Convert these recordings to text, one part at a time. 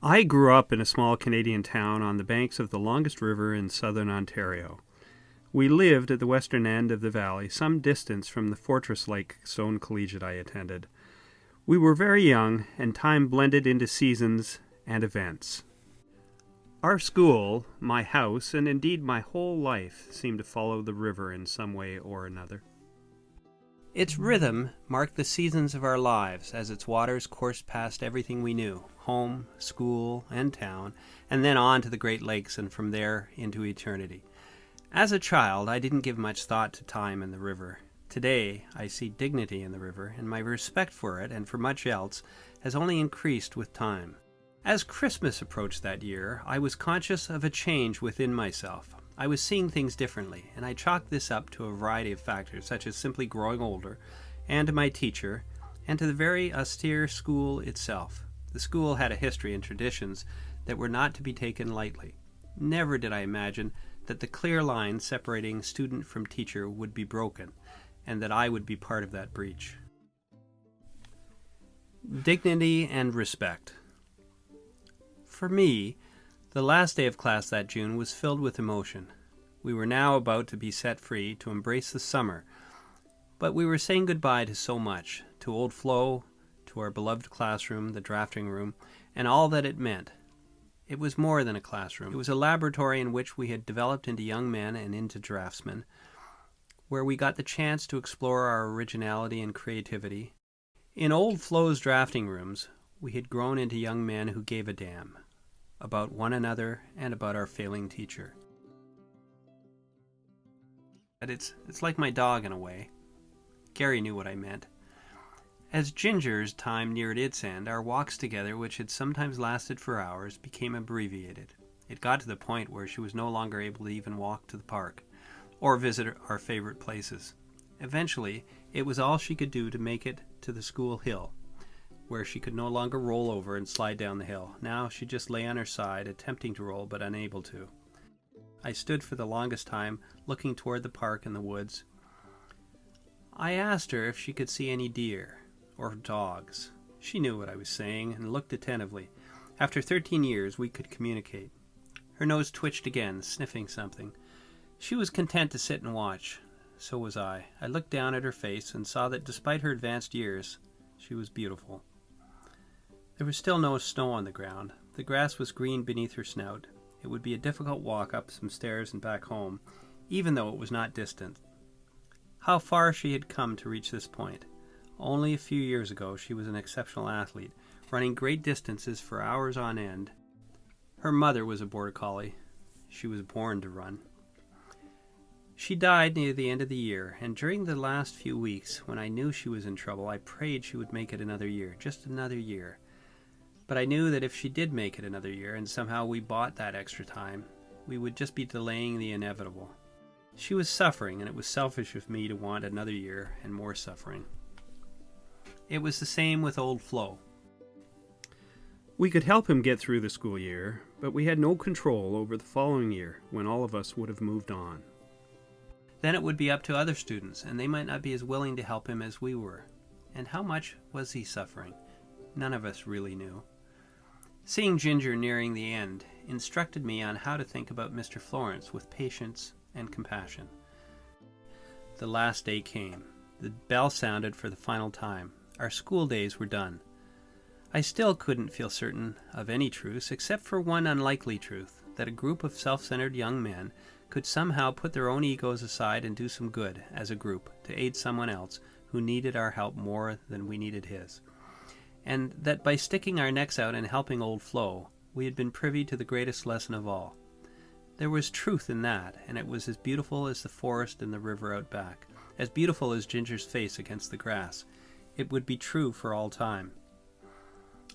I grew up in a small Canadian town on the banks of the longest river in southern Ontario. We lived at the western end of the valley, some distance from the fortress-like stone collegiate I attended. We were very young, and time blended into seasons and events. Our school, my house, and indeed my whole life seemed to follow the river in some way or another. Its rhythm marked the seasons of our lives as its waters coursed past everything we knew, home, school, and town, and then on to the Great Lakes and from there into eternity. As a child, I didn't give much thought to time and the river. Today, I see dignity in the river, and my respect for it and for much else has only increased with time. As Christmas approached that year, I was conscious of a change within myself. I was seeing things differently, and I chalked this up to a variety of factors, such as simply growing older, and to my teacher, and to the very austere school itself. The school had a history and traditions that were not to be taken lightly. Never did I imagine that the clear line separating student from teacher would be broken, and that I would be part of that breach. Dignity and respect. For me, the last day of class that June was filled with emotion. We were now about to be set free to embrace the summer, but we were saying goodbye to so much, to old Flo, to our beloved classroom, the drafting room, and all that it meant. It was more than a classroom. It was a laboratory in which we had developed into young men and into draftsmen, where we got the chance to explore our originality and creativity. In old Flo's drafting rooms, we had grown into young men who gave a damn about one another and about our failing teacher. It's like my dog in a way. Gary knew what I meant. As Ginger's time neared its end, our walks together, which had sometimes lasted for hours, became abbreviated. It got to the point where she was no longer able to even walk to the park, or visit our favorite places. Eventually, it was all she could do to make it to the school hill, where she could no longer roll over and slide down the hill. Now she just lay on her side, attempting to roll, but unable to. I stood for the longest time, looking toward the park and the woods. I asked her if she could see any deer or dogs. She knew what I was saying and looked attentively. After 13 years, we could communicate. Her nose twitched again, sniffing something. She was content to sit and watch. So was I. I looked down at her face and saw that despite her advanced years, she was beautiful. There was still no snow on the ground. The grass was green beneath her snout. It would be a difficult walk up some stairs and back home, even though it was not distant. How far she had come to reach this point. Only a few years ago she was an exceptional athlete, running great distances for hours on end. Her mother was a border collie. She was born to run. She died near the end of the year, and during the last few weeks, when I knew she was in trouble, I prayed she would make it another year, just another year. But I knew that if she did make it another year, and somehow we bought that extra time, we would just be delaying the inevitable. She was suffering, and it was selfish of me to want another year and more suffering. It was the same with old Flo. We could help him get through the school year, but we had no control over the following year, when all of us would have moved on. Then it would be up to other students, and they might not be as willing to help him as we were. And how much was he suffering? None of us really knew. Seeing Ginger nearing the end instructed me on how to think about Mr. Florence with patience and compassion. The last day came. The bell sounded for the final time. Our school days were done. I still couldn't feel certain of any truths, except for one unlikely truth, that a group of self-centered young men could somehow put their own egos aside and do some good as a group to aid someone else who needed our help more than we needed his. And that by sticking our necks out and helping old Flo, we had been privy to the greatest lesson of all. There was truth in that, and it was as beautiful as the forest and the river out back, as beautiful as Ginger's face against the grass. It would be true for all time.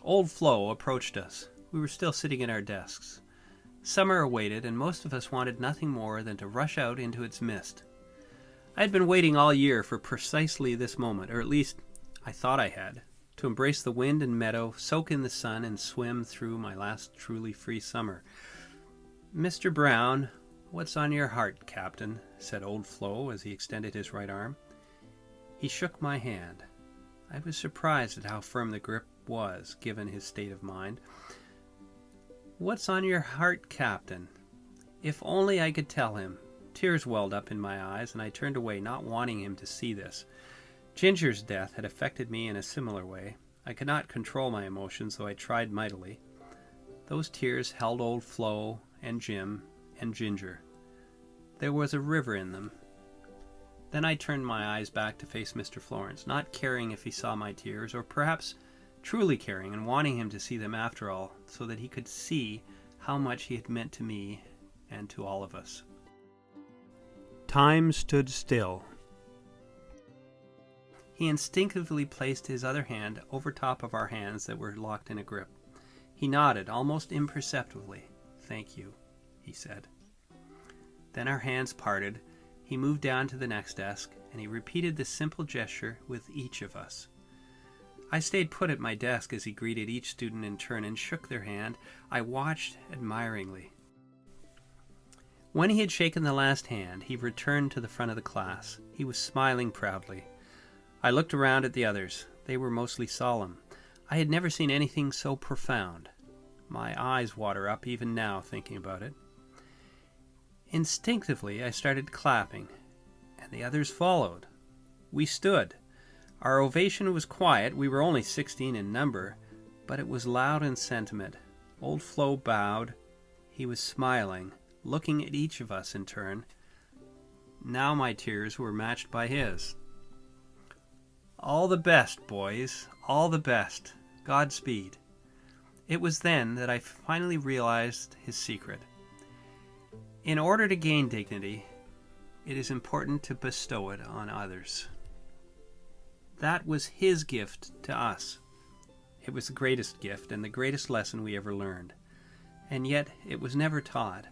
Old Flo approached us. We were still sitting at our desks. Summer awaited, and most of us wanted nothing more than to rush out into its mist. I had been waiting all year for precisely this moment, or at least I thought I had, to embrace the wind and meadow, soak in the sun, and swim through my last truly free summer. "Mr. Brown, what's on your heart, Captain?" said old Flo as he extended his right arm. He shook my hand. I was surprised at how firm the grip was, given his state of mind. "What's on your heart, Captain?" If only I could tell him. Tears welled up in my eyes, and I turned away, not wanting him to see this. Ginger's death had affected me in a similar way. I could not control my emotions, though I tried mightily. Those tears held old Flo and Jim and Ginger. There was a river in them. Then I turned my eyes back to face Mr. Florence, not caring if he saw my tears, or perhaps truly caring and wanting him to see them after all, so that he could see how much he had meant to me and to all of us. Time stood still. He instinctively placed his other hand over top of our hands that were locked in a grip. He nodded, almost imperceptibly. "Thank you," he said. Then our hands parted. He moved down to the next desk, and he repeated the simple gesture with each of us. I stayed put at my desk as he greeted each student in turn and shook their hand. I watched admiringly. When he had shaken the last hand, he returned to the front of the class. He was smiling proudly. I looked around at the others. They were mostly solemn. I had never seen anything so profound. My eyes water up even now thinking about it. Instinctively, I started clapping, and the others followed. We stood. Our ovation was quiet. We were only 16 in number, but it was loud in sentiment. Old Flo bowed. He was smiling, looking at each of us in turn. Now my tears were matched by his. "All the best, boys. All the best. Godspeed." It was then that I finally realized his secret. In order to gain dignity, it is important to bestow it on others. That was his gift to us. It was the greatest gift and the greatest lesson we ever learned. And yet it was never taught.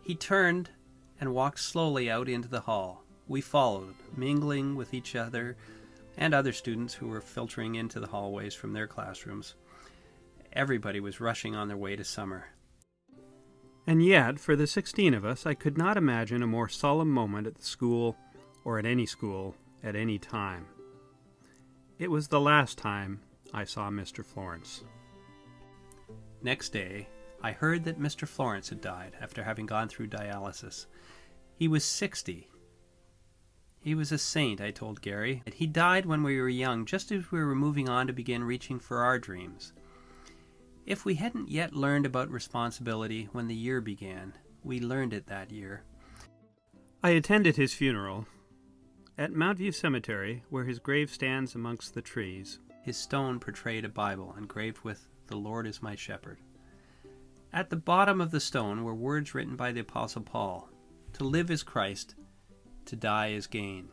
He turned and walked slowly out into the hall. We followed, mingling with each other and other students who were filtering into the hallways from their classrooms. Everybody was rushing on their way to summer. And yet, for the 16 of us, I could not imagine a more solemn moment at the school, or at any school, at any time. It was the last time I saw Mr. Florence. Next day, I heard that Mr. Florence had died after having gone through dialysis. He was 60. He was a saint, I told Gary. He died when we were young, just as we were moving on to begin reaching for our dreams. If we hadn't yet learned about responsibility when the year began, we learned it that year. I attended his funeral. At Mount View Cemetery, where his grave stands amongst the trees, his stone portrayed a Bible engraved with "The Lord is my shepherd." At the bottom of the stone were words written by the Apostle Paul: "To live is Christ, to die is gain."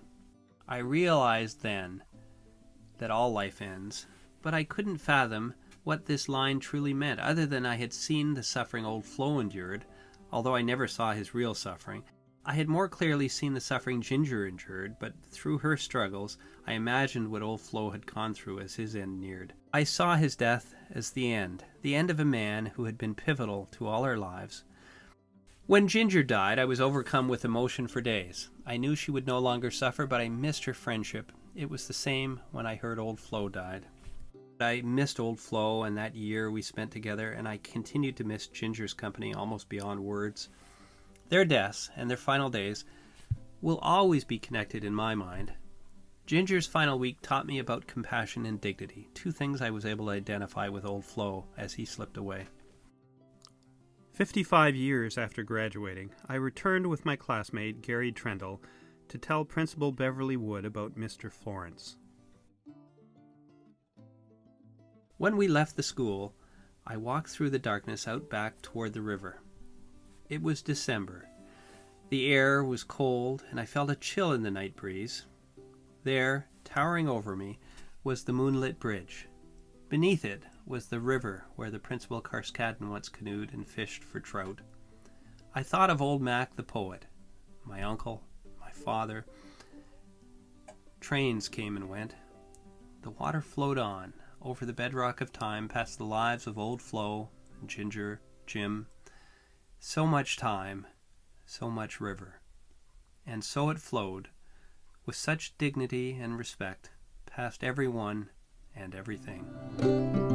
I realized then that all life ends, but I couldn't fathom what this line truly meant, other than I had seen the suffering old Flo endured, although I never saw his real suffering. I had more clearly seen the suffering Ginger endured, but through her struggles, I imagined what old Flo had gone through as his end neared. I saw his death as the end of a man who had been pivotal to all our lives. When Ginger died, I was overcome with emotion for days. I knew she would no longer suffer, but I missed her friendship. It was the same when I heard old Flo died. I missed old Flo and that year we spent together, and I continued to miss Ginger's company almost beyond words. Their deaths and their final days will always be connected in my mind. Ginger's final week taught me about compassion and dignity, two things I was able to identify with old Flo as he slipped away. 55 years after graduating, I returned with my classmate Gary Trendle to tell Principal Beverly Wood about Mr. Florence. When we left the school, I walked through the darkness out back toward the river. It was December. The air was cold, and I felt a chill in the night breeze. There, towering over me, was the moonlit bridge. Beneath it was the river where the Principal Karskadden once canoed and fished for trout. I thought of old Mac the poet, my uncle, my father. Trains came and went. The water flowed on, over the bedrock of time, past the lives of old Flo, Ginger, Jim. So much time, so much river. And so it flowed, with such dignity and respect, past everyone and everything.